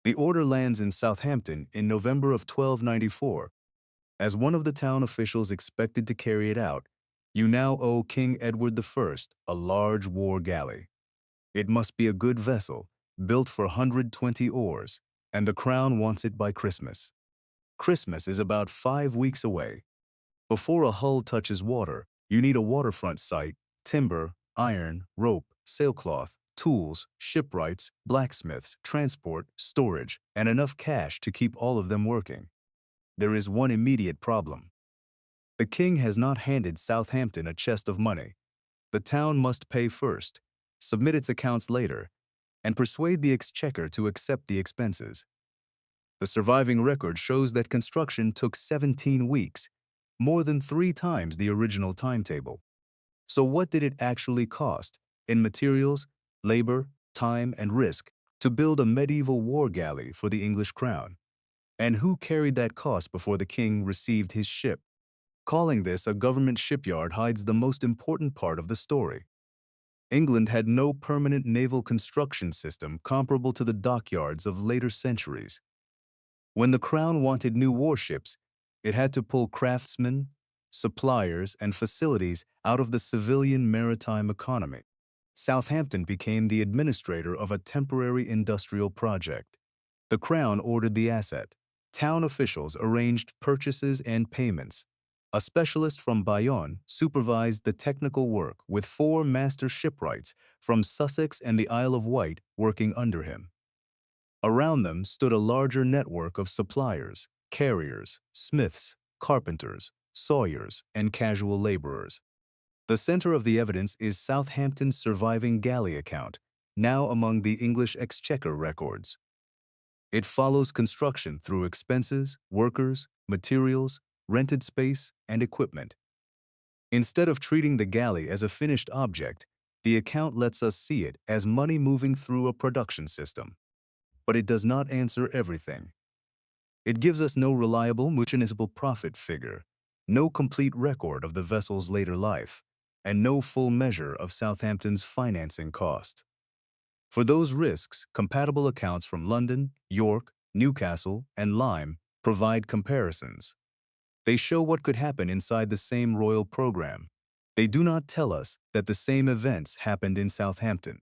The order lands in Southampton in November of 1294. As one of the town officials expected to carry it out, you now owe King Edward I a large war galley. It must be a good vessel, built for 120 oars, and the crown wants it by Christmas. Christmas is about 5 weeks away. Before a hull touches water, you need a waterfront site, timber, iron, rope, sailcloth, tools, shipwrights, blacksmiths, transport, storage, and enough cash to keep all of them working. There is one immediate problem. The king has not handed Southampton a chest of money. The town must pay first, submit its accounts later, and persuade the exchequer to accept the expenses. The surviving record shows that construction took 17 weeks, more than 3 times the original timetable. So what did it actually cost, in materials, labor, time, and risk, to build a medieval war galley for the English crown? And who carried that cost before the king received his ship? Calling this a government shipyard hides the most important part of the story. England had no permanent naval construction system comparable to the dockyards of later centuries. When the crown wanted new warships, it had to pull craftsmen, suppliers, and facilities out of the civilian maritime economy. Southampton became the administrator of a temporary industrial project. The crown ordered the asset. Town officials arranged purchases and payments. A specialist from Bayonne supervised the technical work with 4 master shipwrights from Sussex and the Isle of Wight working under him. Around them stood a larger network of suppliers, carriers, smiths, carpenters, sawyers, and casual laborers. The center of the evidence is Southampton's surviving galley account, now among the English Exchequer records. It follows construction through expenses, workers, materials, rented space, and equipment. Instead of treating the galley as a finished object, the account lets us see it as money moving through a production system. But it does not answer everything. It gives us no reliable municipal profit figure, no complete record of the vessel's later life, and no full measure of Southampton's financing cost. For those risks, compatible accounts from London, York, Newcastle, and Lyme provide comparisons. They show what could happen inside the same royal program. They do not tell us that the same events happened in Southampton.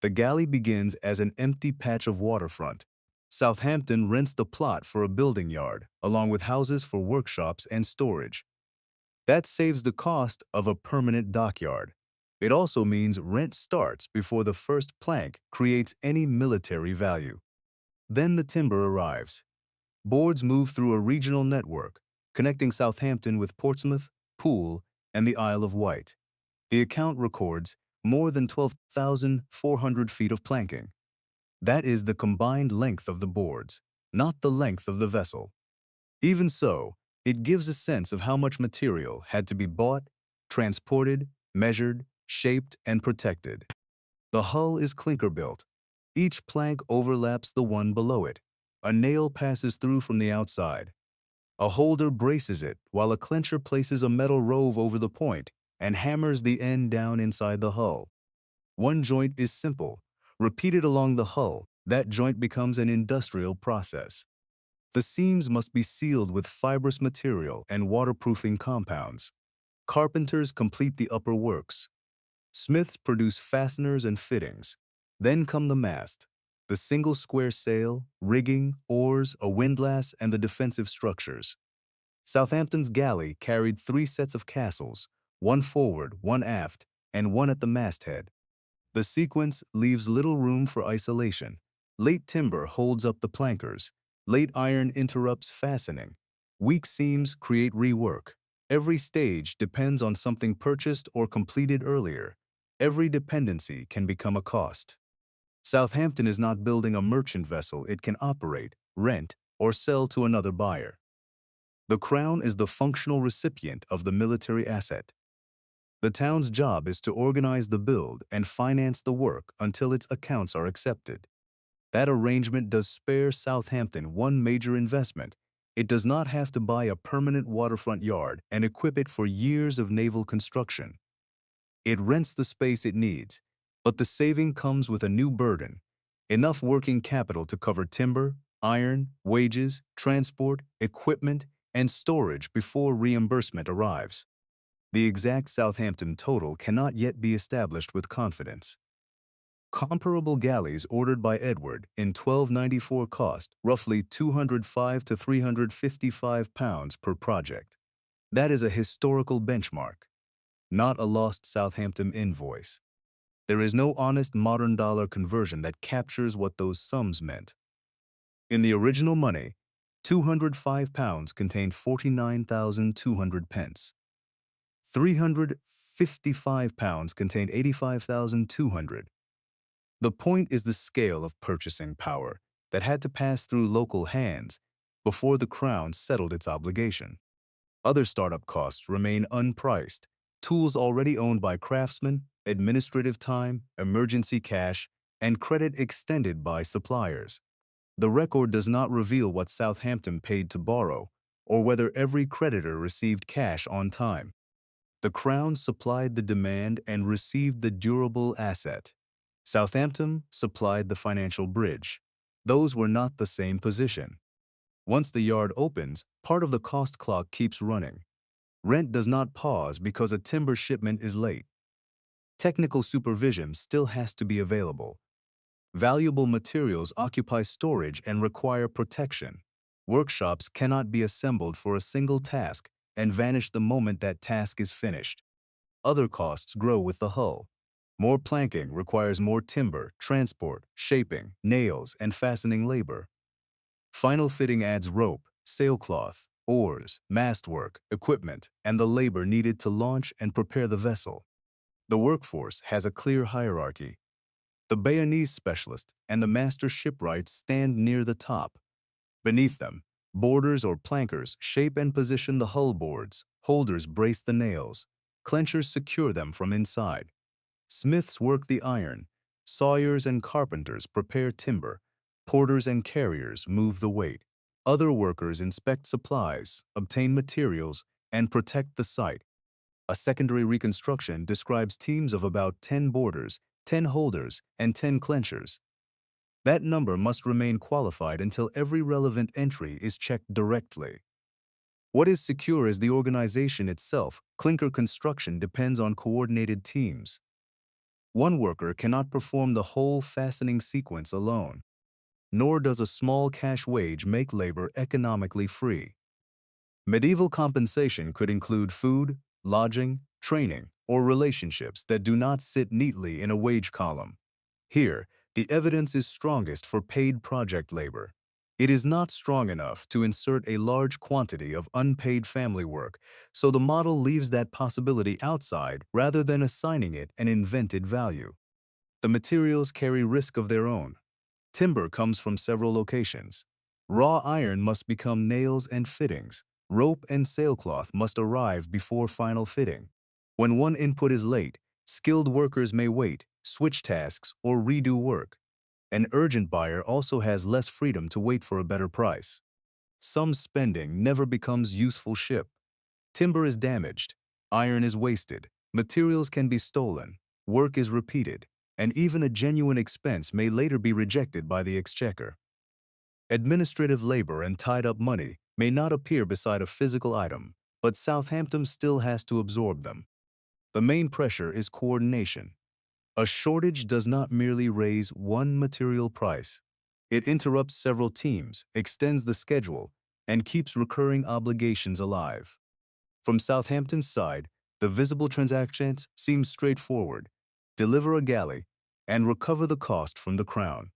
The galley begins as an empty patch of waterfront. Southampton rents the plot for a building yard, along with houses for workshops and storage. That saves the cost of a permanent dockyard. It also means rent starts before the first plank creates any military value. Then the timber arrives. Boards move through a regional network, connecting Southampton with Portsmouth, Poole, and the Isle of Wight. The account records more than 12,400 feet of planking. That is the combined length of the boards, not the length of the vessel. Even so, it gives a sense of how much material had to be bought, transported, measured, shaped, and protected. The hull is clinker-built. Each plank overlaps the one below it. A nail passes through from the outside. A holder braces it, while a clincher places a metal rove over the point and hammers the end down inside the hull. One joint is simple. Repeated along the hull, that joint becomes an industrial process. The seams must be sealed with fibrous material and waterproofing compounds. Carpenters complete the upper works. Smiths produce fasteners and fittings. Then come the mast, the single square sail, rigging, oars, a windlass, and the defensive structures. Southampton's galley carried 3 sets of castles, one forward, one aft, and one at the masthead. The sequence leaves little room for isolation. Late timber holds up the plankers. Late iron interrupts fastening. Weak seams create rework. Every stage depends on something purchased or completed earlier. Every dependency can become a cost. Southampton is not building a merchant vessel it can operate, rent, or sell to another buyer. The crown is the functional recipient of the military asset. The town's job is to organize the build and finance the work until its accounts are accepted. That arrangement does spare Southampton one major investment. It does not have to buy a permanent waterfront yard and equip it for years of naval construction. It rents the space it needs, but the saving comes with a new burden. Enough working capital to cover timber, iron, wages, transport, equipment, and storage before reimbursement arrives. The exact Southampton total cannot yet be established with confidence. Comparable galleys ordered by Edward in 1294 cost roughly £205 to £355 per project. That is a historical benchmark, not a lost Southampton invoice. There is no honest modern dollar conversion that captures what those sums meant. In the original money, £205 contained 49,200 pence. £355 contained 85,200. The point is the scale of purchasing power that had to pass through local hands before the Crown settled its obligation. Other startup costs remain unpriced, tools already owned by craftsmen, administrative time, emergency cash, and credit extended by suppliers. The record does not reveal what Southampton paid to borrow or whether every creditor received cash on time. The Crown supplied the demand and received the durable asset. Southampton supplied the financial bridge. Those were not the same position. Once the yard opens, part of the cost clock keeps running. Rent does not pause because a timber shipment is late. Technical supervision still has to be available. Valuable materials occupy storage and require protection. Workshops cannot be assembled for a single task and vanish the moment that task is finished. Other costs grow with the hull. More planking requires more timber, transport, shaping, nails, and fastening labor. Final fitting adds rope, sailcloth, oars, mastwork, equipment, and the labor needed to launch and prepare the vessel. The workforce has a clear hierarchy. The Bayonese specialist and the master shipwright stand near the top. Beneath them, boarders or plankers shape and position the hull boards, holders brace the nails, clenchers secure them from inside. Smiths work the iron, sawyers and carpenters prepare timber, porters and carriers move the weight. Other workers inspect supplies, obtain materials, and protect the site. A secondary reconstruction describes teams of about 10 boarders, 10 holders, and 10 clenchers. That number must remain qualified until every relevant entry is checked directly. What is secure is the organization itself. Clinker construction depends on coordinated teams. One worker cannot perform the whole fastening sequence alone, nor does a small cash wage make labor economically free. Medieval compensation could include food, lodging, training, or relationships that do not sit neatly in a wage column. Here, the evidence is strongest for paid project labor. It is not strong enough to insert a large quantity of unpaid family work, so the model leaves that possibility outside rather than assigning it an invented value. The materials carry risk of their own. Timber comes from several locations. Raw iron must become nails and fittings. Rope and sailcloth must arrive before final fitting. When one input is late, skilled workers may wait, switch tasks, or redo work. An urgent buyer also has less freedom to wait for a better price. Some spending never becomes useful ship. Timber is damaged, iron is wasted, materials can be stolen, work is repeated, and even a genuine expense may later be rejected by the exchequer. Administrative labor and tied-up money may not appear beside a physical item, but Southampton still has to absorb them. The main pressure is coordination. A shortage does not merely raise one material price. It interrupts several teams, extends the schedule, and keeps recurring obligations alive. From Southampton's side, the visible transactions seem straightforward. Deliver a galley and recover the cost from the Crown.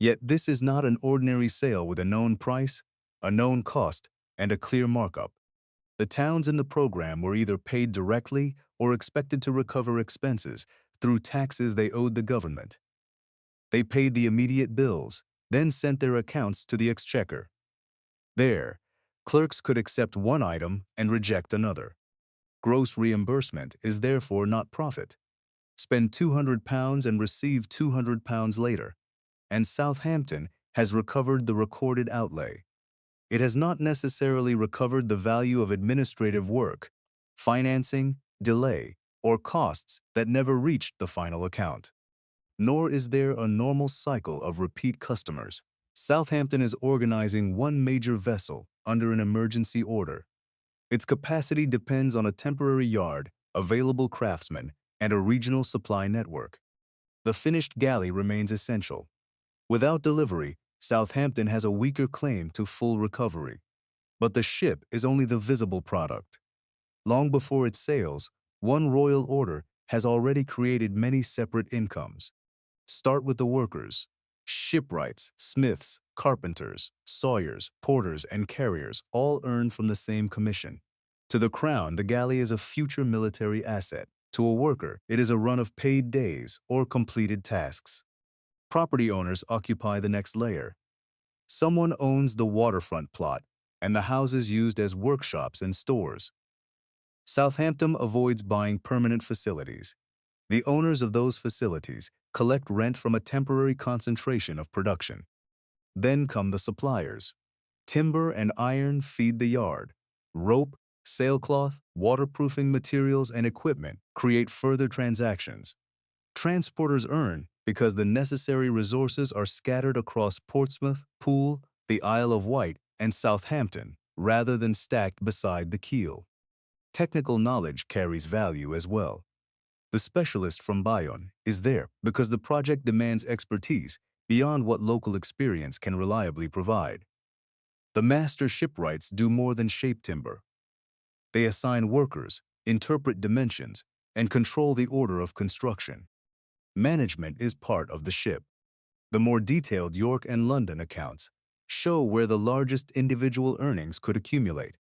Yet this is not an ordinary sale with a known price, a known cost, and a clear markup. The towns in the program were either paid directly or expected to recover expenses through taxes they owed the government. They paid the immediate bills, then sent their accounts to the exchequer. There, clerks could accept one item and reject another. Gross reimbursement is therefore not profit. Spend £200 and receive £200 later, and Southampton has recovered the recorded outlay. It has not necessarily recovered the value of administrative work, financing, delay, or costs that never reached the final account. nor is there a normal cycle of repeat customers. Southampton is organizing one major vessel under an emergency order. Its capacity depends on a temporary yard, available craftsmen, and a regional supply network. The finished galley remains essential. Without delivery, Southampton has a weaker claim to full recovery. But the ship is only the visible product. Long before it sails, one royal order has already created many separate incomes. Start with the workers. Shipwrights, smiths, carpenters, sawyers, porters, and carriers all earn from the same commission. To the crown, the galley is a future military asset. To a worker, it is a run of paid days or completed tasks. Property owners occupy the next layer. Someone owns the waterfront plot and the houses used as workshops and stores. Southampton avoids buying permanent facilities. The owners of those facilities collect rent from a temporary concentration of production. Then come the suppliers. Timber and iron feed the yard. Rope, sailcloth, waterproofing materials, and equipment create further transactions. Transporters earn because the necessary resources are scattered across Portsmouth, Poole, the Isle of Wight, and Southampton, rather than stacked beside the keel. Technical knowledge carries value as well. The specialist from Bayonne is there because the project demands expertise beyond what local experience can reliably provide. The master shipwrights do more than shape timber. They assign workers, interpret dimensions, and control the order of construction. Management is part of the ship. The more detailed York and London accounts show where the largest individual earnings could accumulate.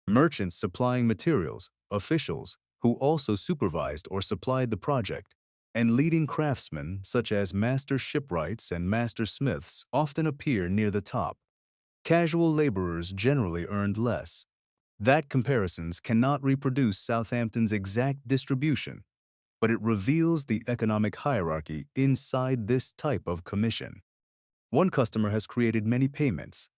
Merchants supplying materials, officials who also supervised or supplied the project, and leading craftsmen such as master shipwrights and master smiths often appear near the top. Casual laborers generally earned less. That comparisons cannot reproduce Southampton's exact distribution, but it reveals the economic hierarchy inside this type of commission. One customer has created many payments.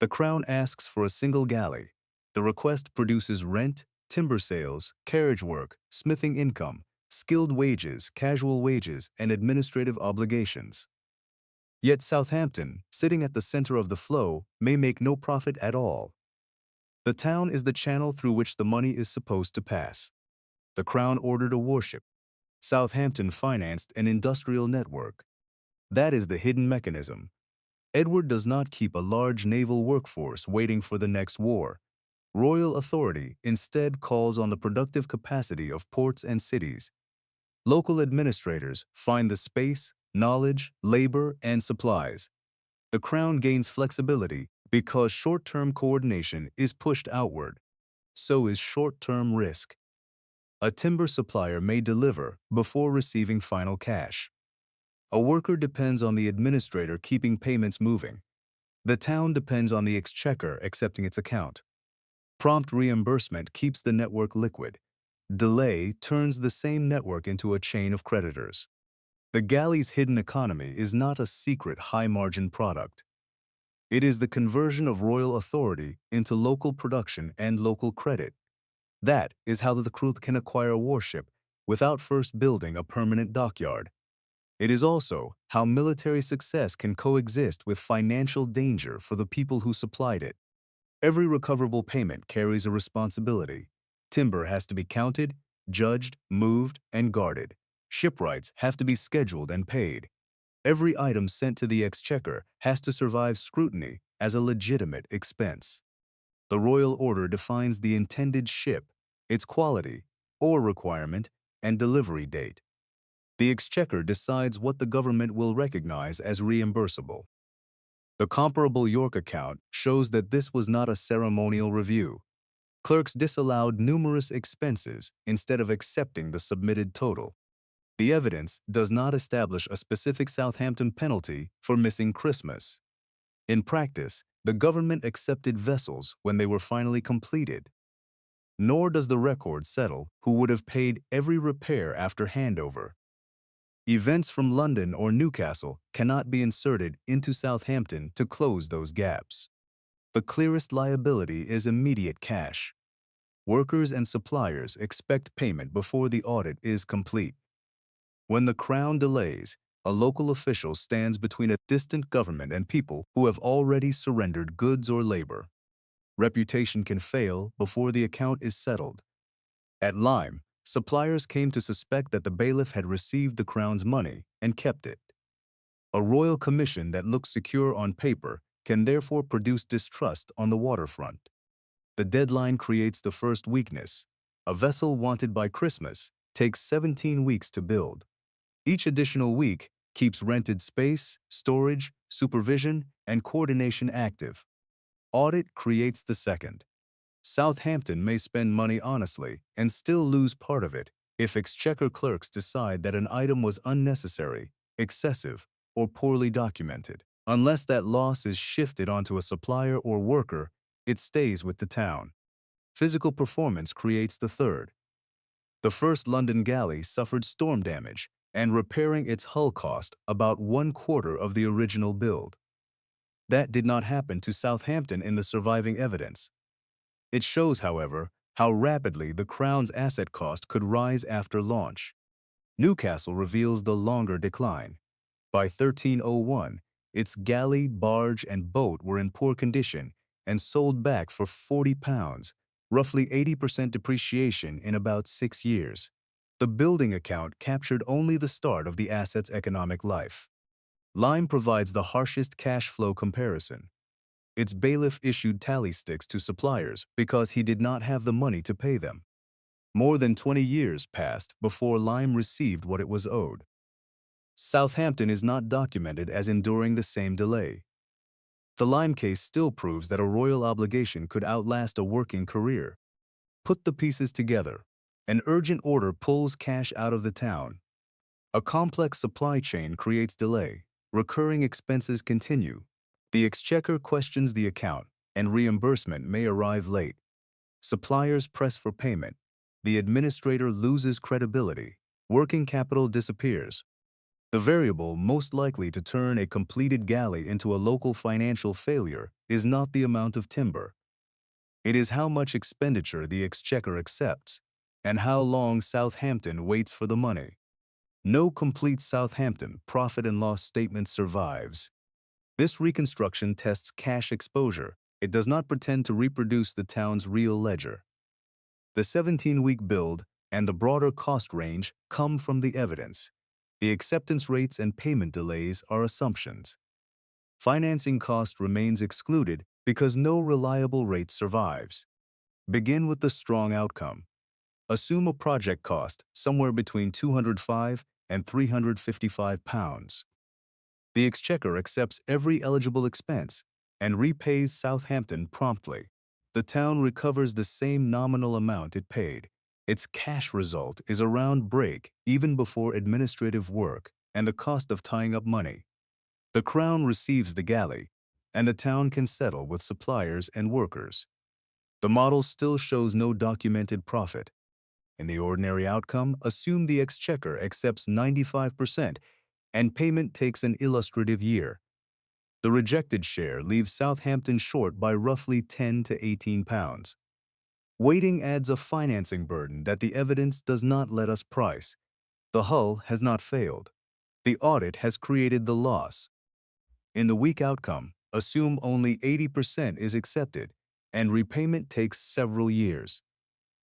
The Crown asks for a single galley. The request produces rent, timber sales, carriage work, smithing income, skilled wages, casual wages, and administrative obligations. Yet Southampton, sitting at the center of the flow, may make no profit at all. The town is the channel through which the money is supposed to pass. The Crown ordered a warship. Southampton financed an industrial network. That is the hidden mechanism. Edward does not keep a large naval workforce waiting for the next war. Royal authority instead calls on the productive capacity of ports and cities. Local administrators find the space, knowledge, labor, and supplies. The Crown gains flexibility because short-term coordination is pushed outward. So is short-term risk. A timber supplier may deliver before receiving final cash. A worker depends on the administrator keeping payments moving. The town depends on the exchequer accepting its account. Prompt reimbursement keeps the network liquid. Delay turns the same network into a chain of creditors. The galley's hidden economy is not a secret high-margin product. It is the conversion of royal authority into local production and local credit. That is how the crew can acquire a warship without first building a permanent dockyard. It is also how military success can coexist with financial danger for the people who supplied it. Every recoverable payment carries a responsibility. Timber has to be counted, judged, moved, and guarded. Shipwrights have to be scheduled and paid. Every item sent to the exchequer has to survive scrutiny as a legitimate expense. The royal order defines the intended ship, its quality, ore requirement, and delivery date. The exchequer decides what the government will recognize as reimbursable. The comparable York account shows that this was not a ceremonial review. Clerks disallowed numerous expenses instead of accepting the submitted total. The evidence does not establish a specific Southampton penalty for missing Christmas. In practice, the government accepted vessels when they were finally completed. Nor does the record settle who would have paid every repair after handover. Events from London or Newcastle cannot be inserted into Southampton to close those gaps. The clearest liability is immediate cash. Workers and suppliers expect payment before the audit is complete. When the Crown delays, A local official stands between a distant government and people who have already surrendered goods or labor. Reputation can fail before the account is settled. At Lyme, suppliers came to suspect that the bailiff had received the crown's money and kept it. A royal commission that looks secure on paper can therefore produce distrust on the waterfront. The deadline creates the first weakness. A vessel wanted by Christmas takes 17 weeks to build. Each additional week keeps rented space, storage, supervision, and coordination active. Audit creates the second. Southampton may spend money honestly and still lose part of it if exchequer clerks decide that an item was unnecessary, excessive, or poorly documented. Unless that loss is shifted onto a supplier or worker, it stays with the town. Physical performance creates the third. The first London galley suffered storm damage, and repairing its hull cost about 1/4 of the original build. That did not happen to Southampton in the surviving evidence. It shows, however, how rapidly the Crown's asset cost could rise after launch. Newcastle reveals the longer decline. By 1301, its galley, barge, and boat were in poor condition and sold back for £40, roughly 80% depreciation in about 6 years. The building account captured only the start of the asset's economic life. Lyme provides the harshest cash flow comparison. Its bailiff issued tally sticks to suppliers because he did not have the money to pay them. More than 20 years passed before Lyme received what it was owed. Southampton is not documented as enduring the same delay. The Lyme case still proves that a royal obligation could outlast a working career. Put the pieces together. An urgent order pulls cash out of the town. A complex supply chain creates delay. Recurring expenses continue. The exchequer questions the account, and reimbursement may arrive late. Suppliers press for payment. The administrator loses credibility. Working capital disappears. The variable most likely to turn a completed galley into a local financial failure is not the amount of timber. It is how much expenditure the exchequer accepts, and how long Southampton waits for the money. No complete Southampton profit and loss statement survives. This reconstruction tests cash exposure. It does not pretend to reproduce the town's real ledger. The 17-week build and the broader cost range come from the evidence. The acceptance rates and payment delays are assumptions. Financing cost remains excluded because no reliable rate survives. Begin with the strong outcome. Assume a project cost somewhere between £205 and £355. The exchequer accepts every eligible expense and repays Southampton promptly. The town recovers the same nominal amount it paid. Its cash result is around break even before administrative work and the cost of tying up money. The Crown receives the galley, and the town can settle with suppliers and workers. The model still shows no documented profit. In the ordinary outcome, assume the exchequer accepts 95% and payment takes an illustrative year. The rejected share leaves Southampton short by roughly £10 to £18. Waiting adds a financing burden that the evidence does not let us price. The hull has not failed. The audit has created the loss. In the weak outcome, assume only 80% is accepted, and repayment takes several years.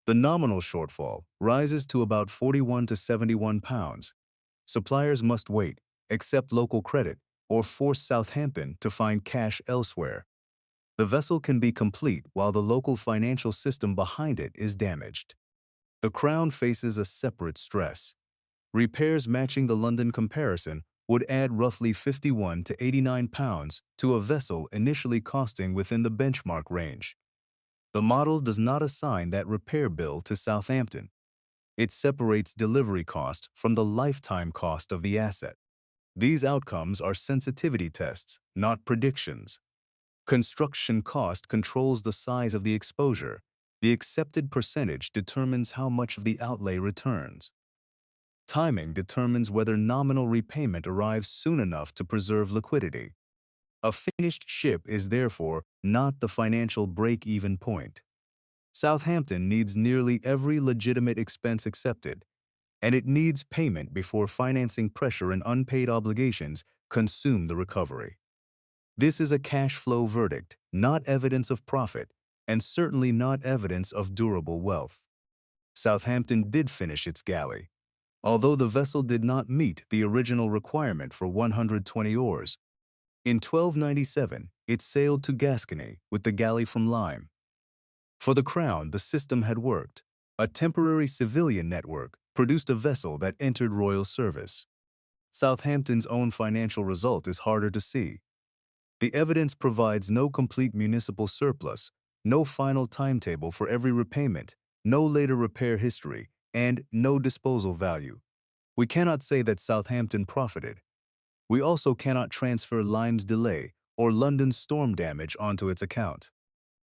The nominal shortfall rises to about £41 to £71. Suppliers must wait, accept local credit, or force Southampton to find cash elsewhere. The vessel can be complete while the local financial system behind it is damaged. The Crown faces a separate stress. Repairs matching the London comparison would add roughly £51 to £89 to a vessel initially costing within the benchmark range. The model does not assign that repair bill to Southampton. It separates delivery cost from the lifetime cost of the asset. These outcomes are sensitivity tests, not predictions. Construction cost controls the size of the exposure. The accepted percentage determines how much of the outlay returns. Timing determines whether nominal repayment arrives soon enough to preserve liquidity. A finished ship is therefore not the financial break-even point. Southampton needs nearly every legitimate expense accepted. and it needs payment before financing pressure and unpaid obligations consume the recovery. This is a cash flow verdict, not evidence of profit, and certainly not evidence of durable wealth. Southampton did finish its galley, although the vessel did not meet the original requirement for 120 oars. In 1297, it sailed to Gascony with the galley from Lyme. For the Crown, the system had worked. A temporary civilian network produced a vessel that entered royal service. Southampton's own financial result is harder to see. The evidence provides no complete municipal surplus, no final timetable for every repayment, no later repair history, and no disposal value. We cannot say that Southampton profited. We also cannot transfer Lyme's delay or London's storm damage onto its account.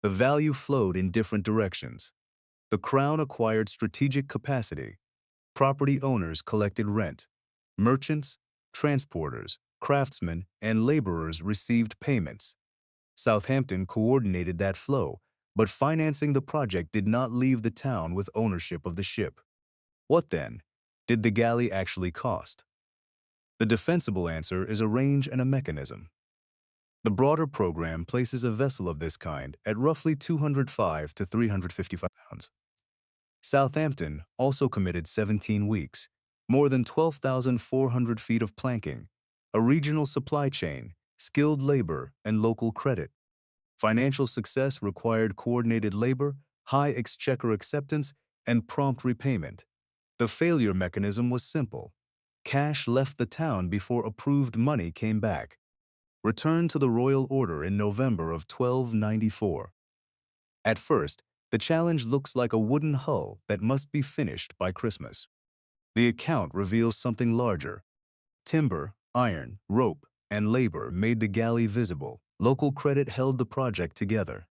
The value flowed in different directions. The Crown acquired strategic capacity. Property owners collected rent. Merchants, transporters, craftsmen, and laborers received payments. Southampton coordinated that flow, but financing the project did not leave the town with ownership of the ship. What then did the galley actually cost? The defensible answer is a range and a mechanism. The broader program places a vessel of this kind at roughly 205 to 355 pounds. Southampton also committed 17 weeks, more than 12,400 feet of planking, a regional supply chain, skilled labor, and local credit. Financial success required coordinated labor, high exchequer acceptance, and prompt repayment. The failure mechanism was simple. Cash left the town before approved money came back. Returned to the royal order in November of 1294. At first, the challenge looks like a wooden hull that must be finished by Christmas. The account reveals something larger. Timber, iron, rope, and labor made the galley visible. Local credit held the project together.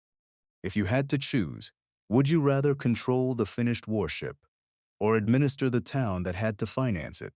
If you had to choose, would you rather control the finished warship or administer the town that had to finance it?